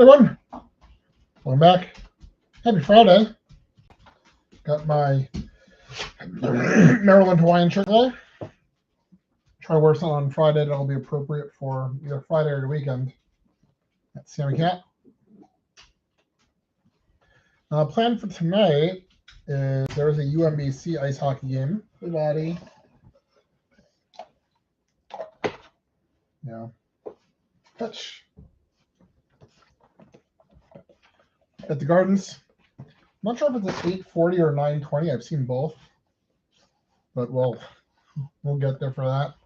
Everyone, welcome back. Happy Friday. Got my Maryland Hawaiian shirt today. Try to wear something on Friday that'll be appropriate for either Friday or the weekend. That's Sammy Cat. Plan for tonight is there's a UMBC ice hockey game. Hey, buddy. Yeah. Touch. At the Gardens. I'm not sure if it's at 8:40 or 9:20. I've seen both, but we'll get there for that.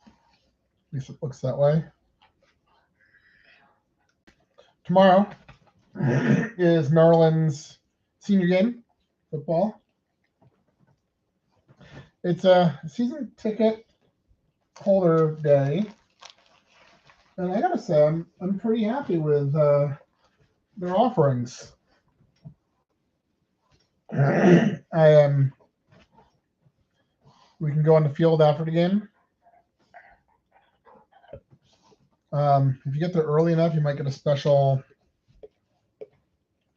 At least it looks that way. Tomorrow is Maryland's senior game, football. It's a season ticket holder day, and I gotta say I'm pretty happy with their offerings. We can go on the field after the game. If you get there early enough, you might get a special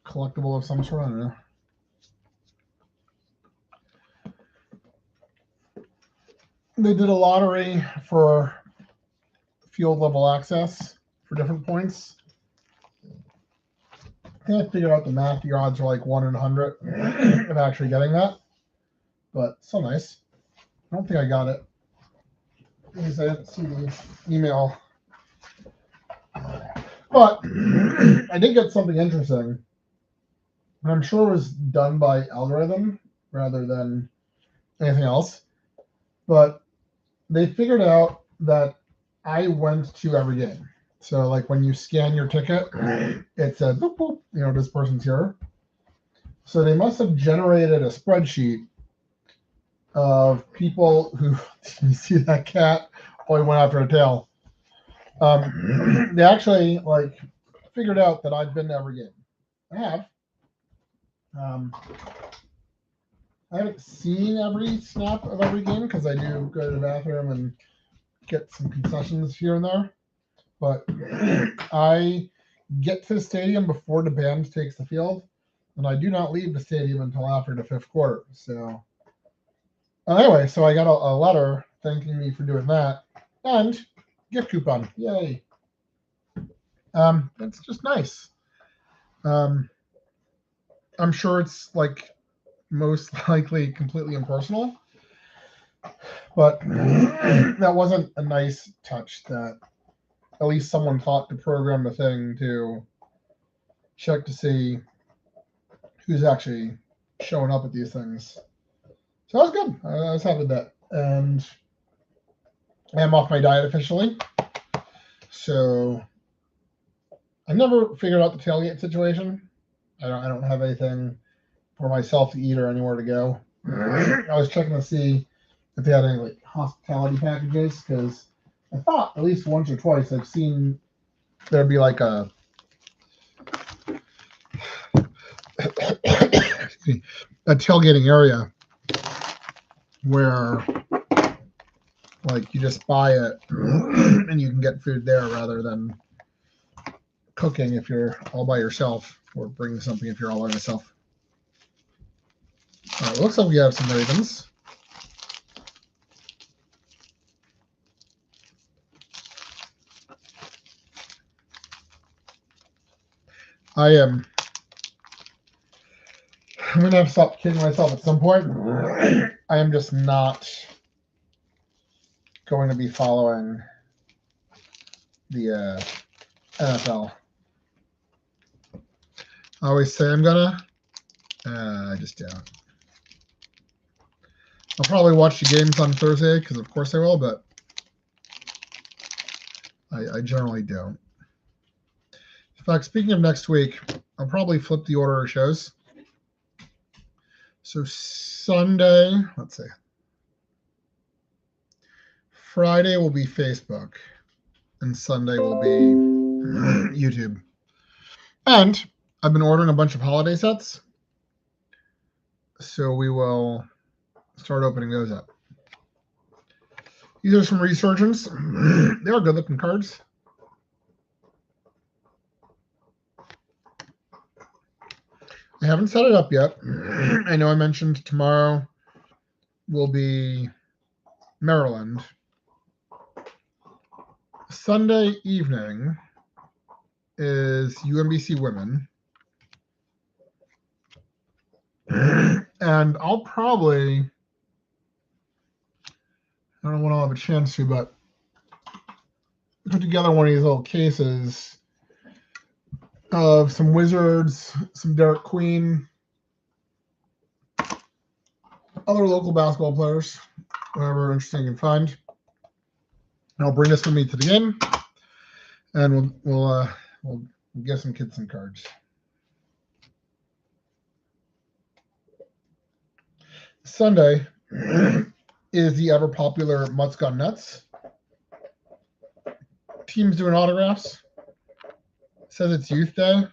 collectible of some sort. I don't know. They did a lottery for field level access for different points. I can't figure out the math. The odds are like 1 in 100 of actually getting that, but so nice. I don't think I got it because I didn't see the email. But I did get something interesting. And I'm sure it was done by algorithm rather than anything else. But they figured out that I went to every game. So like when you scan your ticket, it said, boop, boop, this person's here. So they must have generated a spreadsheet of people who, you see that cat? Oh, he went after a tail. They actually figured out that I've been to every game. I have. I haven't seen every snap of every game because I do go to the bathroom and get some concessions here and there. But I get to the stadium before the band takes the field, and I do not leave the stadium until after the fifth quarter. So anyway, so I got a letter thanking me for doing that, and gift coupon. Yay. It's just nice. I'm sure it's most likely completely impersonal, but that wasn't a nice touch that at least someone thought to program the thing to check to see who's actually showing up at these things. So that was good. I was happy with that. And I am off my diet officially. So I never figured out the tailgate situation. I don't have anything for myself to eat or anywhere to go. I was checking to see if they had any hospitality packages because I thought at least once or twice I've seen there'd be a tailgating area where you just buy it and you can get food there rather than cooking if you're all by yourself or bringing something if you're all by yourself. All right, looks like we have some Ravens. I'm going to have to stop kidding myself at some point. I am just not going to be following the NFL. I always say I'm going to. I just don't. I'll probably watch the games on Thursday because, of course, I will, but I generally don't. In fact, speaking of next week, I'll probably flip the order of shows. So Sunday, let's see. Friday will be Facebook, and Sunday will be YouTube. And I've been ordering a bunch of holiday sets, so we will start opening those up. These are some Resurgence. They are good-looking cards. I haven't set it up yet. I know I mentioned tomorrow will be Maryland. Sunday evening is UMBC Women. And I'll probably, I don't know when I'll have a chance to, but put together one of these little cases of some Wizards, some Derek Queen, other local basketball players, whatever interesting I can find. And I'll bring this with me to the game, and we'll get some kids some cards. Sunday is the ever popular Mutts Gun Nuts. Teams doing autographs. It says it's Youth Day.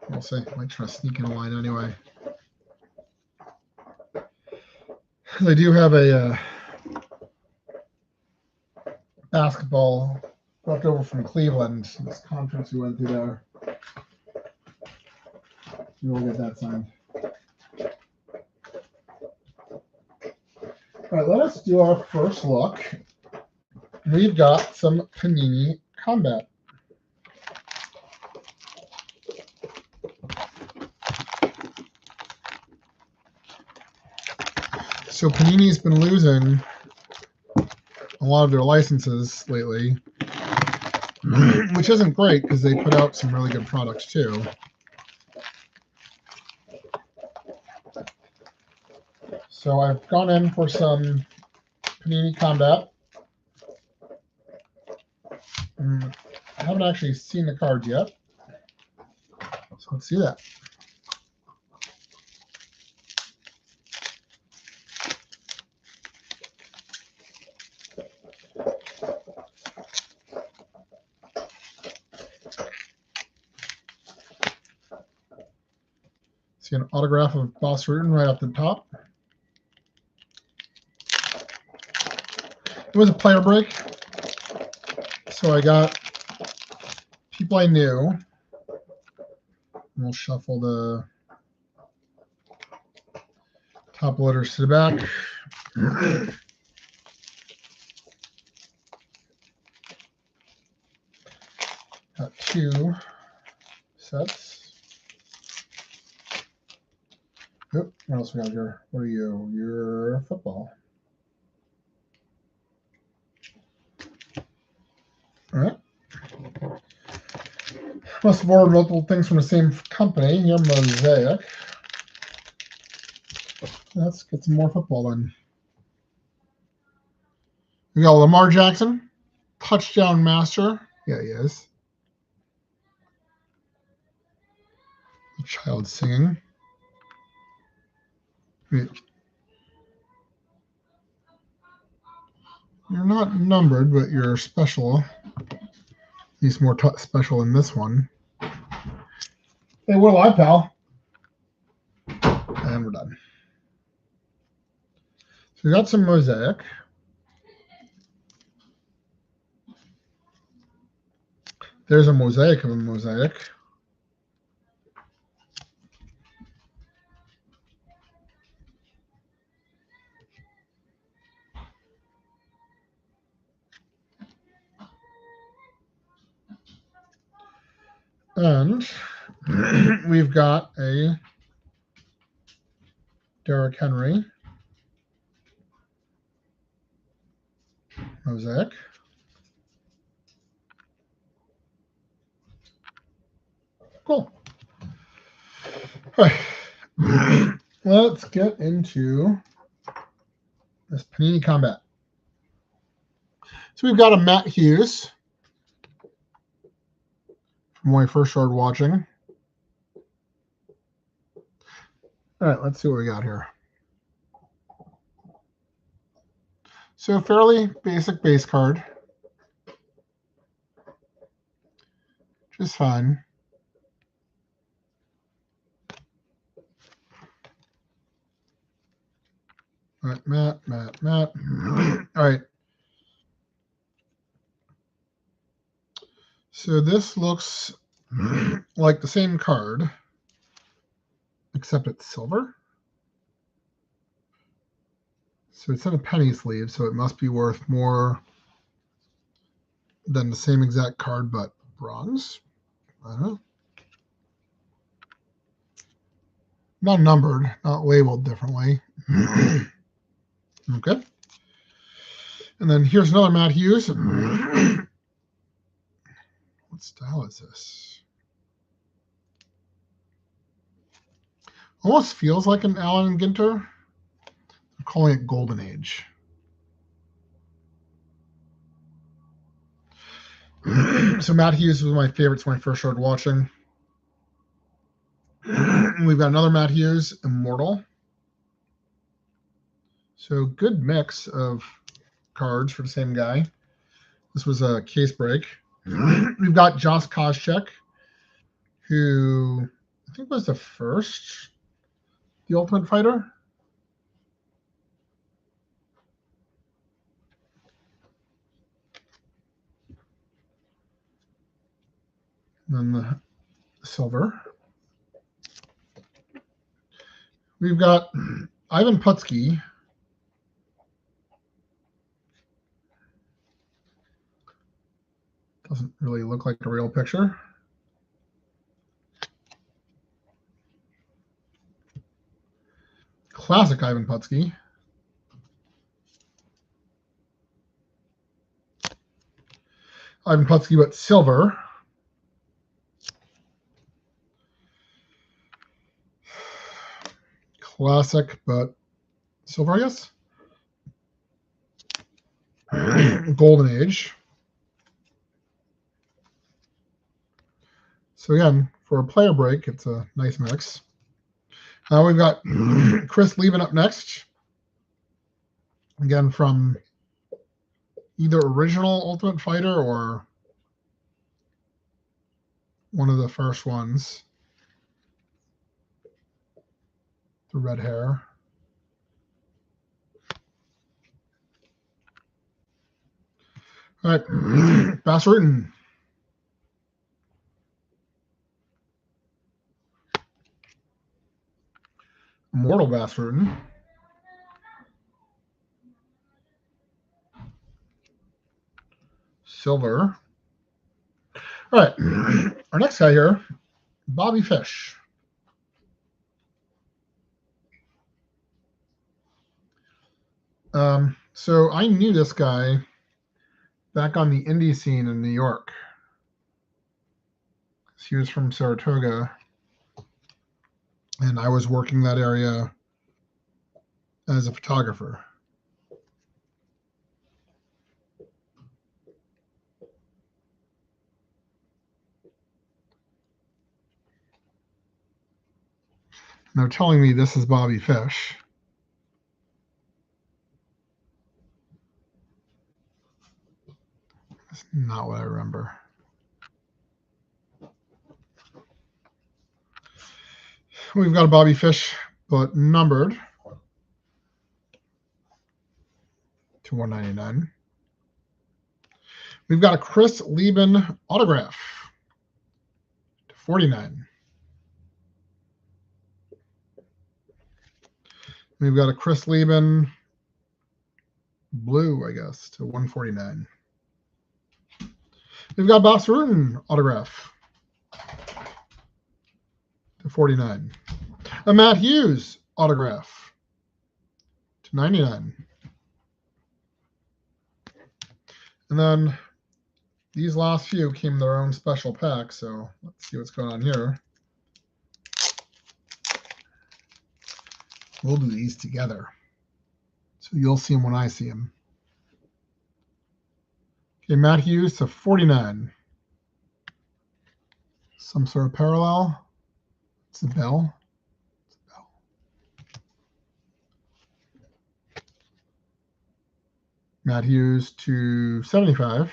We'll see. I might try to sneak in a line anyway. They do have a basketball left over from Cleveland, this conference we went to there. We'll get that signed. All right, let us do our first look. We've got some Panini Combat. So Panini's been losing a lot of their licenses lately, which isn't great because they put out some really good products too. So I've gone in for some Panini Combat. I haven't actually seen the cards yet, so let's see that. See an autograph of Boss Rutan right up the top. It was a player break, so I got people I knew. We'll shuffle the top letters to the back. Got 2 sets. Oop, what else we got here? What are you? You're football. All right. Must have ordered multiple things from the same company. Your Mosaic. Let's get some more football then. We got Lamar Jackson, touchdown master. Yeah, he is. The child singing. Wait. You're not numbered, but you're special. He's more special in this one. Hey, we're live, pal. And we're done. So we got some Mosaic. There's a mosaic of a mosaic. And we've got a Derrick Henry mosaic. Cool. All right. Let's get into this Panini Combat. So we've got a Matt Hughes from when I first started watching. All right, let's see what we got here. So fairly basic base card. Just fine. All right, Matt. All right. So this looks like the same card. except it's silver. So it's in a penny sleeve, so it must be worth more than the same exact card, but bronze. I don't know. Not numbered, not labeled differently. Okay. And then here's another Matt Hughes. What style is this? Almost feels like an Allen Ginter. I'm calling it Golden Age. So Matt Hughes was my favorite when I first started watching. We've got another Matt Hughes, Immortal. So good mix of cards for the same guy. This was a case break. We've got Josh Koscheck, who I think was the first The Ultimate Fighter. And then the silver. We've got Ivan Putski. Doesn't really look like a real picture. Classic Ivan Putski. Ivan Putski, but silver. Classic, but silver, I guess. Golden Age. So again, for a player break, it's a nice mix. Now we've got Chris Lieben up next. Again, from either original Ultimate Fighter or one of the first ones. The red hair. All right, Bass Rutten. Immortal Bass Rutten. Silver. All right, our next guy here, Bobby Fish. So I knew this guy back on the indie scene in New York. He was from Saratoga, and I was working that area as a photographer. And they're telling me this is Bobby Fish. That's not what I remember. We've got a Bobby Fish, but numbered to 199. We've got a Chris Lieben autograph to 49. We've got a Chris Lieben blue, I guess, to 149. We've got Bass Rutten autograph to 49. A Matt Hughes autograph to 99. And then these last few came in their own special pack, so let's see what's going on here. We'll do these together. So you'll see them when I see them. Okay, Matt Hughes to 49. Some sort of parallel. It's a bell. It's a bell. Matt Hughes to 75.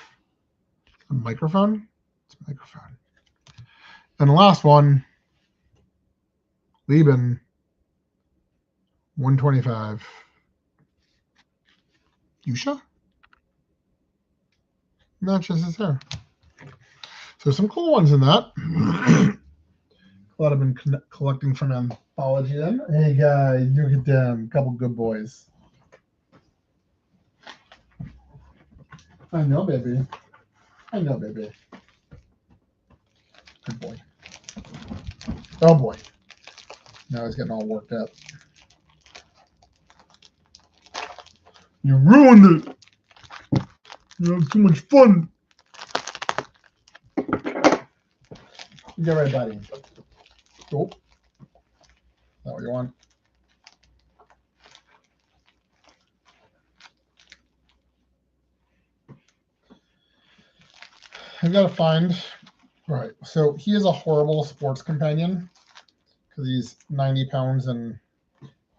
A microphone. It's a microphone. And the last one, Lieben, 125. Yusha? Matches his hair. So some cool ones in that. what I've been collecting from Anthology. Then, hey guys, look at them, couple good boys. I know, baby. I know, baby. Good boy. Oh boy. Now he's getting all worked up. You ruined it. You have too much fun. Get right, buddy. Oh. Is that what you want? I've got to find. Right. So he is a horrible sports companion because he's 90 pounds and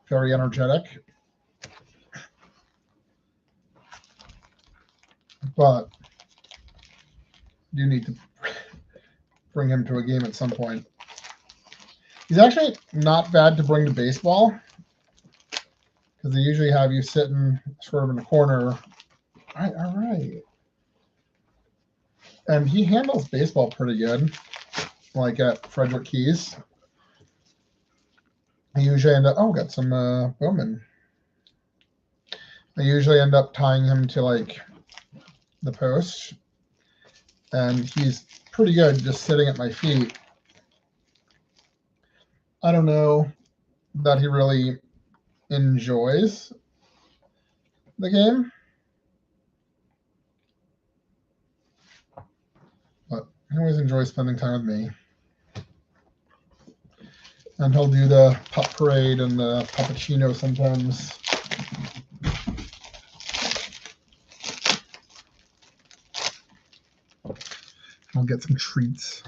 very energetic. But you need to bring him to a game at some point. He's actually not bad to bring to baseball because they usually have you sitting sort of in the corner. All right. And he handles baseball pretty good, like at Frederick Keys. I usually end up, got some Bowman. I usually end up tying him to like the post, and he's pretty good just sitting at my feet. I don't know that he really enjoys the game, but he always enjoys spending time with me. And he'll do the pup parade and the puppuccino sometimes. I'll get some treats.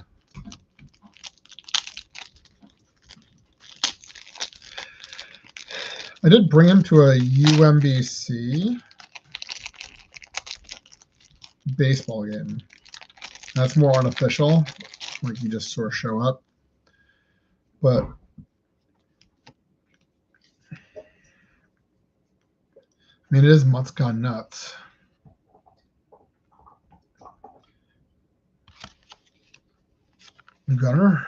I did bring him to a UMBC baseball game. That's more unofficial, like you just sort of show up. But I mean, it is Mutt's Gone Nuts. Gunner.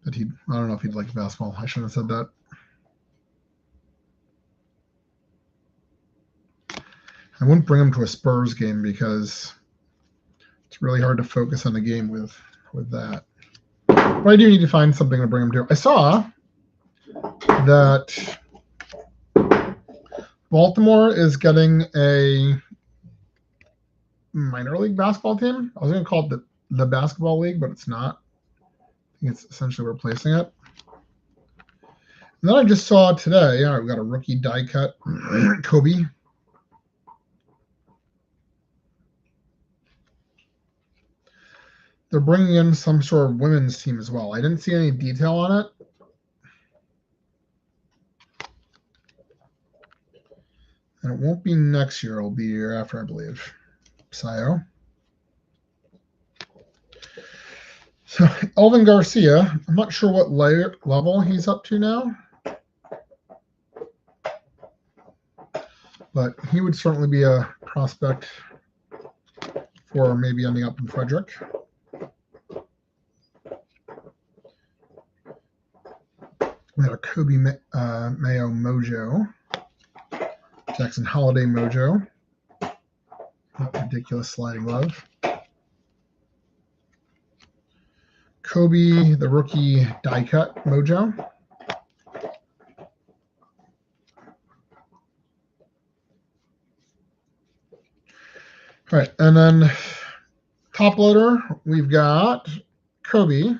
But I don't know if he'd like basketball. I shouldn't have said that. I wouldn't bring him to a Spurs game because it's really hard to focus on the game with that. But I do need to find something to bring him to. I saw that Baltimore is getting a minor league basketball team. I was going to call it the basketball league, but it's not. I think it's essentially replacing it. And then I just saw today, we've got a rookie die cut, Kobe. They're bringing in some sort of women's team as well. I didn't see any detail on it. And it won't be next year. It'll be the year after, I believe. Sayo. So Elvin Garcia, I'm not sure what level he's up to now. But he would certainly be a prospect for maybe ending up in Frederick. We got a Kobe Mayo Mojo. Jackson Holiday Mojo. That ridiculous sliding glove. Kobe, the rookie die cut Mojo. All right, and then top loader, we've got Kobe,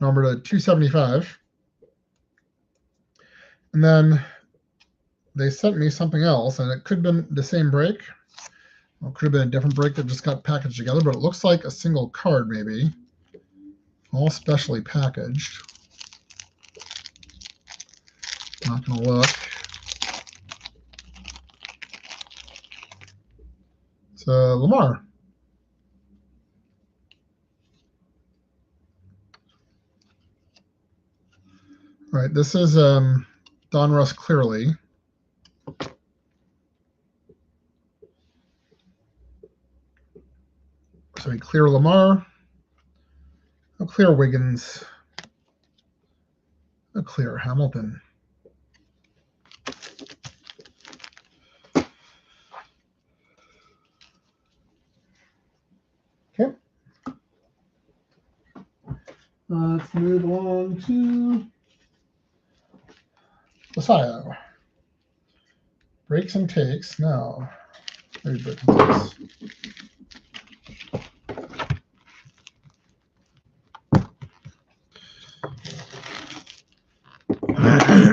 number to 275. And then they sent me something else, and it could have been the same break. Or it could have been a different break that just got packaged together, but it looks like a single card maybe. All specially packaged. Not going to look. It's Lamar. All right, this is Donruss Clearly. So we clear Lamar. I'll clear Wiggins. I'll clear Hamilton. Okay. Let's move along to Messiah. Breaks and takes. No. Maybe breaks and takes.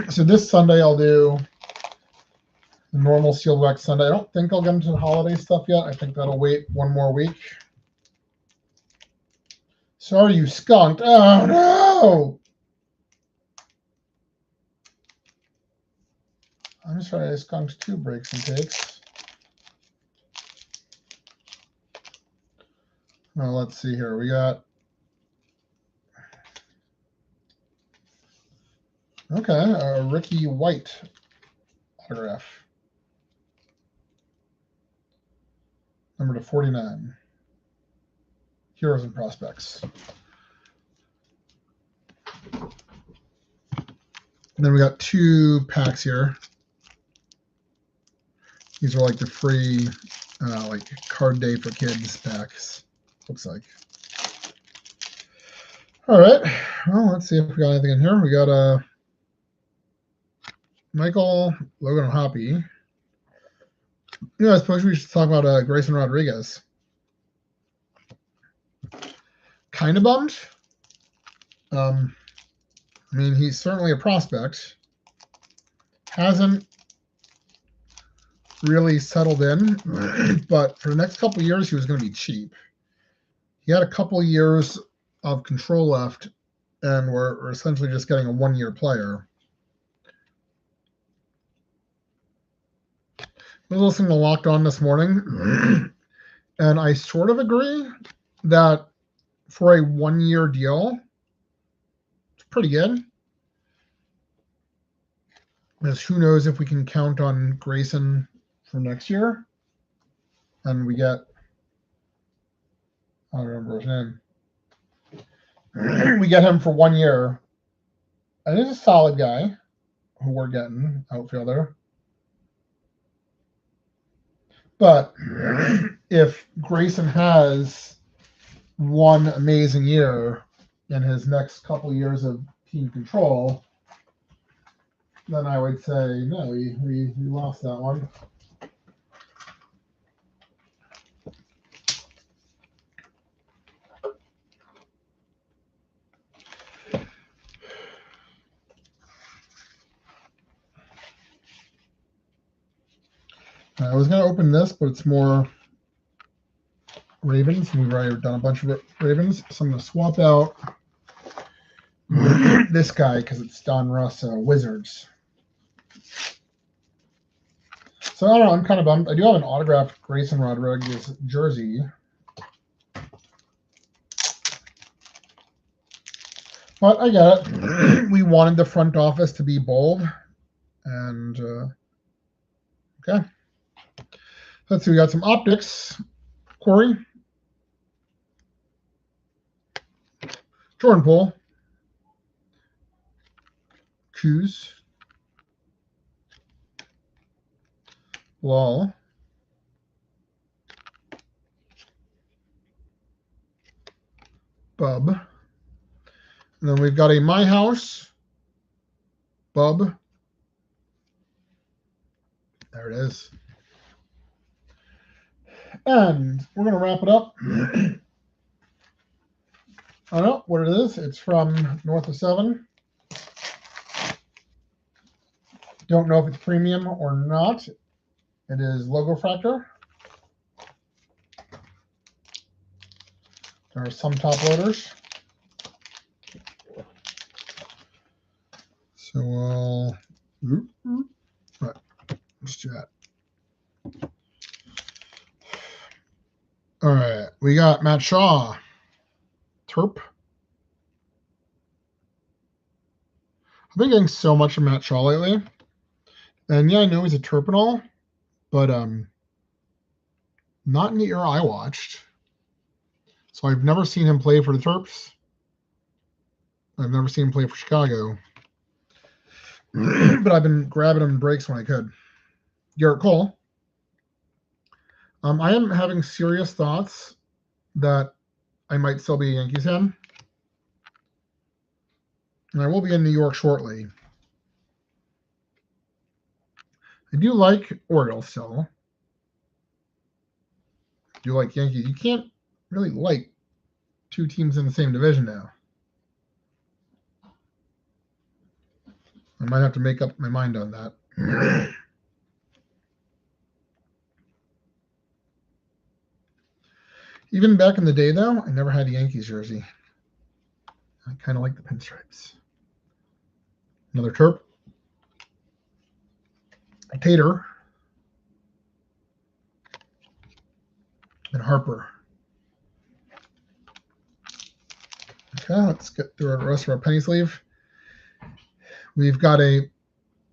So this Sunday I'll do the normal sealed wax Sunday. I don't think I'll get into the holiday stuff yet. I think that'll wait one more week. Sorry, you skunked. Oh, no! I'm sorry, I skunked 2 breaks and takes. Well, let's see here. We got... Okay, a Ricky White autograph. Number to 49. Heroes and Prospects. And then we got 2 packs here. These are like the free, like card day for kids packs. Looks like. All right. Well, let's see if we got anything in here. We got Michael Logan Hoppy. Yeah, I suppose we should talk about Grayson Rodriguez. Kind of bummed. I mean, he's certainly a prospect. Hasn't really settled in, but for the next couple of years, he was going to be cheap. He had a couple of years of control left, and we're essentially just getting a one-year player. I was listening to Locked On this morning, and I sort of agree that for a one-year deal, it's pretty good. Because who knows if we can count on Grayson for next year, and we get, I don't remember his name. We get him for 1 year. And he's a solid guy who we're getting, outfielder. But if Grayson has one amazing year in his next couple years of team control, then I would say, no, we lost that one. I was going to open this, but it's more Ravens. We've already done a bunch of Ravens. So I'm going to swap out this guy because it's Don Russ Wizards. So I don't know. I'm kind of bummed. I do have an autographed Grayson Rodriguez jersey. But I get it. We wanted the front office to be bold. And, okay. Let's see. We got some optics. Corey. Jordan Poole. Choose. Lol. Bub. And then we've got a My House. Bub. There it is. And we're going to wrap it up. I don't know what it is. It's from North of 7. Don't know if it's premium or not. It is Logo Fractor. There are some top loaders. So we'll, right, let's do that. All right, we got Matt Shaw, Terp. I've been getting so much of Matt Shaw lately. And yeah, I know he's a Terp and all, but not in the era I watched. So I've never seen him play for the Terps. I've never seen him play for Chicago. But I've been grabbing him in breaks when I could. Garrett Cole. I am having serious thoughts that I might still be a Yankees fan. And I will be in New York shortly. I do like Orioles still. I do like Yankees. You can't really like two teams in the same division now. I might have to make up my mind on that. Even back in the day, though, I never had a Yankees jersey. I kind of like the pinstripes. Another Terp. A Tater. And Harper. Okay, let's get through the rest of our penny sleeve. We've got a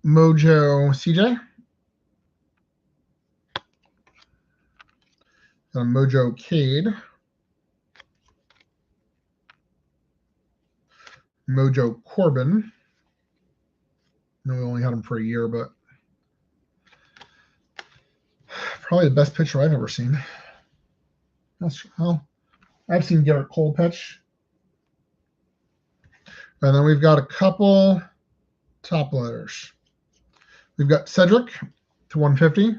Mojo CJ. Got a Mojo Cade. Mojo Corbin. I know we only had him for a year, but probably the best pitcher I've ever seen. Well, I've seen Garrett Cole pitch. And then we've got a couple top letters. We've got Cedric to 150.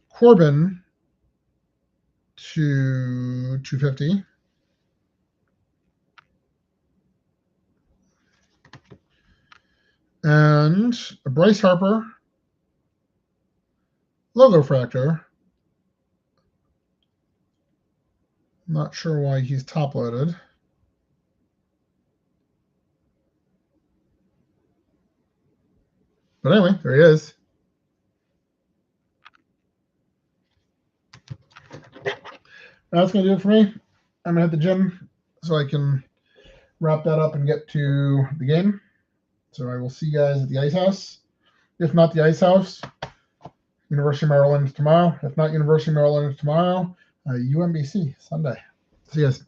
Corbin to 250. And a Bryce Harper logo fractor. Not sure why he's top loaded. But anyway, there he is. That's going to do it for me. I'm going to hit the gym so I can wrap that up and get to the game. So I will see you guys at the Ice House. If not the Ice House, University of Maryland tomorrow. If not University of Maryland tomorrow, UMBC Sunday. See you guys.